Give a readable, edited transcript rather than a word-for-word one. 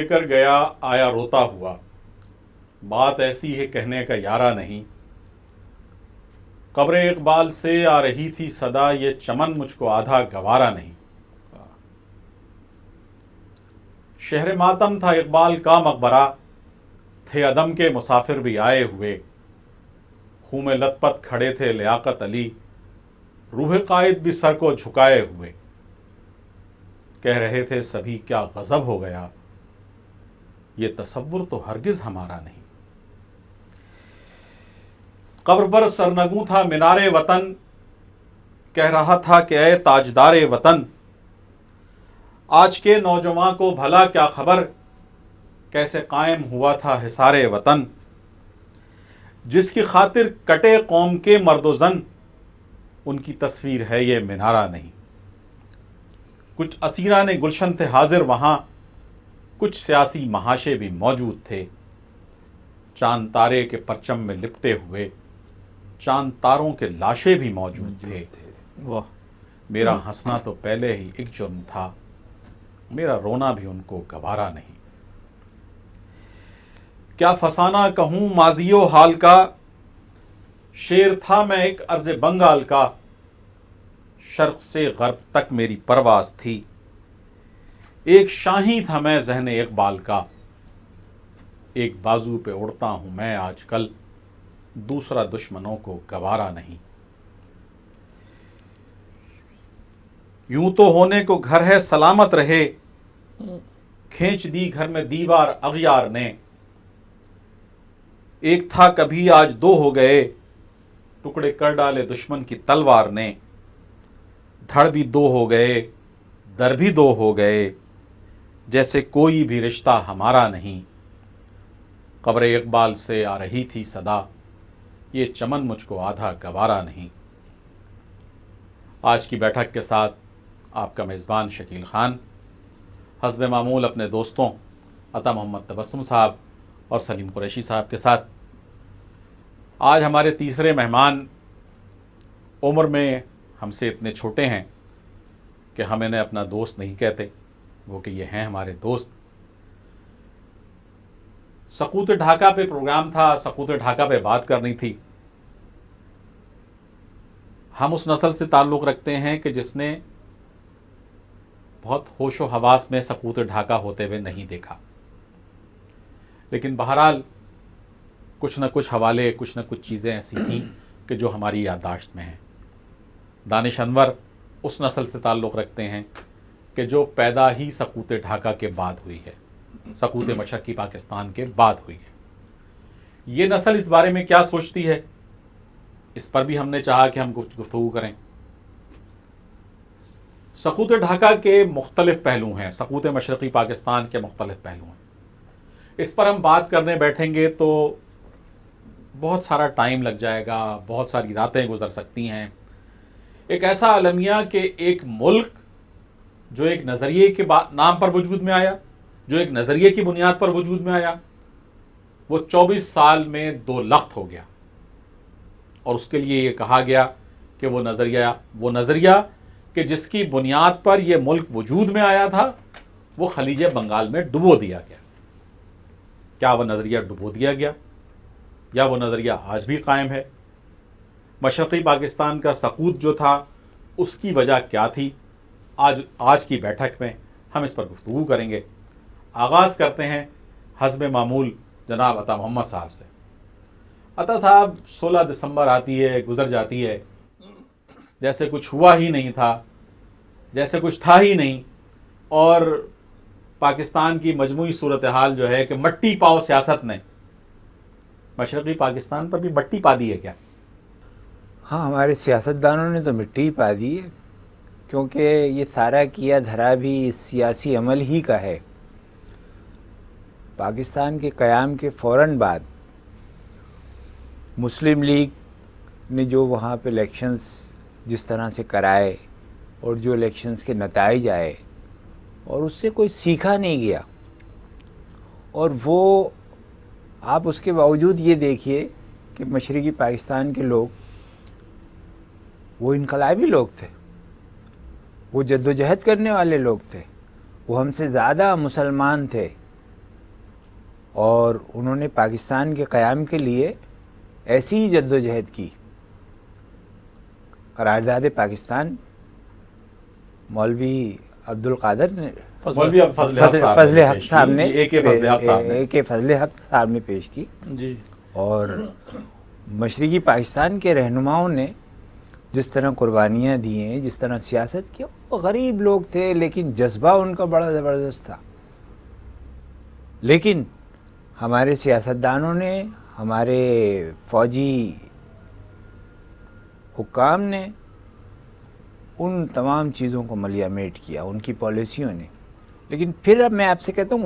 کر گیا آیا روتا ہوا، بات ایسی ہے کہنے کا یارہ نہیں، قبر اقبال سے آ رہی تھی صدا، یہ چمن مجھ کو آدھا گوارا نہیں۔ شہر ماتم تھا اقبال کا مقبرہ، تھے عدم کے مسافر بھی آئے ہوئے، خوں میں لت پت کھڑے تھے لیاقت علی، روح قائد بھی سر کو جھکائے ہوئے، کہہ رہے تھے سبھی کیا غضب ہو گیا، یہ تصور تو ہرگز ہمارا نہیں۔ قبر پر سرنگوں تھا مینار وطن، کہہ رہا تھا کہ اے تاجدار وطن، آج کے نوجوان کو بھلا کیا خبر، کیسے قائم ہوا تھا حصار وطن، جس کی خاطر کٹے قوم کے مرد و زن، ان کی تصویر ہے یہ مینارہ نہیں۔ کچھ اسیران گلشن تھے حاضر وہاں، کچھ سیاسی محاشے بھی موجود تھے، چاند تارے کے پرچم میں لپٹے ہوئے چاند تاروں کے لاشیں بھی موجود تھے۔ میرا ہنسنا تو پہلے ہی ایک جرم تھا، میرا رونا بھی ان کو گوارا نہیں۔ کیا فسانہ کہوں ماضی و حال کا، شیر تھا میں ایک ارض بنگال کا، شرق سے غرب تک میری پرواز تھی، ایک شاہی تھا میں ذہن اقبال کا، ایک بازو پہ اڑتا ہوں میں آج کل، دوسرا دشمنوں کو گوارا نہیں۔ یوں تو ہونے کو گھر ہے سلامت رہے، کھینچ دی گھر میں دیوار اغیار نے، ایک تھا کبھی آج دو ہو گئے، ٹکڑے کر ڈالے دشمن کی تلوار نے، دھڑ بھی دو ہو گئے در بھی دو ہو گئے، جیسے کوئی بھی رشتہ ہمارا نہیں۔ قبر اقبال سے آ رہی تھی صدا، یہ چمن مجھ کو آدھا گوارا نہیں۔ آج کی بیٹھک کے ساتھ آپ کا میزبان شکیل خان حسب معمول اپنے دوستوں عطا محمد تبسم صاحب اور سلیم قریشی صاحب کے ساتھ۔ آج ہمارے تیسرے مہمان عمر میں ہم سے اتنے چھوٹے ہیں کہ ہم انہیں اپنا دوست نہیں کہتے، وہ کہ یہ ہیں ہمارے دوست۔ سقوط ڈھاکہ پہ پروگرام تھا، سقوط ڈھاکہ پہ بات کرنی تھی۔ ہم اس نسل سے تعلق رکھتے ہیں کہ جس نے بہت ہوش و حواس میں سقوط ڈھاکہ ہوتے ہوئے نہیں دیکھا، لیکن بہرحال کچھ نہ کچھ حوالے، کچھ نہ کچھ چیزیں ایسی تھیں کہ جو ہماری یادداشت میں ہیں۔ دانش انور اس نسل سے تعلق رکھتے ہیں کہ جو پیدا ہی سقوط ڈھاکہ کے بعد ہوئی ہے، سقوط مشرقی پاکستان کے بعد ہوئی ہے۔ یہ نسل اس بارے میں کیا سوچتی ہے، اس پر بھی ہم نے چاہا کہ ہم کچھ گفتگو کریں۔ سقوط ڈھاکہ کے مختلف پہلو ہیں، سقوط مشرقی پاکستان کے مختلف پہلو ہیں۔ اس پر ہم بات کرنے بیٹھیں گے تو بہت سارا ٹائم لگ جائے گا، بہت ساری راتیں گزر سکتی ہیں۔ ایک ایسا المیہ کہ ایک ملک جو ایک نظریے کے نام پر وجود میں آیا، جو ایک نظریے کی بنیاد پر وجود میں آیا، وہ 24 سال میں 2 لخت ہو گیا، اور اس کے لیے یہ کہا گیا کہ وہ نظریہ کہ جس کی بنیاد پر یہ ملک وجود میں آیا تھا وہ خلیج بنگال میں ڈبو دیا گیا۔ کیا وہ نظریہ ڈبو دیا گیا یا وہ نظریہ آج بھی قائم ہے؟ مشرقی پاکستان کا سقوط جو تھا اس کی وجہ کیا تھی؟ آج کی بیٹھک میں ہم اس پر گفتگو کریں گے۔ آغاز کرتے ہیں حسب معمول جناب عطا محمد صاحب سے۔ عطا صاحب، 16 دسمبر آتی ہے، گزر جاتی ہے، جیسے کچھ ہوا ہی نہیں تھا، جیسے کچھ تھا ہی نہیں، اور پاکستان کی مجموعی صورتحال جو ہے کہ مٹی پاؤ سیاست نے مشرقی پاکستان پر بھی مٹی پا دی ہے کیا؟ ہاں، ہمارے سیاستدانوں نے تو مٹی پا دی ہے، کیونکہ یہ سارا کیا دھرا بھی اس سیاسی عمل ہی کا ہے۔ پاکستان کے قیام کے فوراً بعد مسلم لیگ نے جو وہاں پہ الیکشنز جس طرح سے کرائے اور جو الیکشنز کے نتائج آئے، اور اس سے کوئی سیکھا نہیں گیا، اور وہ آپ اس کے باوجود یہ دیکھیے کہ مشرقی پاکستان کے لوگ وہ انقلابی لوگ تھے، وہ جدوجہد کرنے والے لوگ تھے، وہ ہم سے زیادہ مسلمان تھے، اور انہوں نے پاکستان کے قیام کے لیے ایسی ہی جد و جہد کی. قرارداد پاکستان مولوی عبدالقادر نے مولوی فضل حق صاحب نے اے کے فضل حق صاحب نے اے کے فضل حق صاحب نے پیش کی. جی. اور مشرقی پاکستان کے رہنماؤں نے جس طرح قربانیاں دی ہیں، جس طرح سیاست کی، وہ غریب لوگ تھے لیکن جذبہ ان کا بڑا زبردست تھا. لیکن ہمارے سیاستدانوں نے، ہمارے فوجی حکام نے ان تمام چیزوں کو ملیامیٹ کیا، ان کی پالیسیوں نے. لیکن پھر اب میں آپ سے کہتا ہوں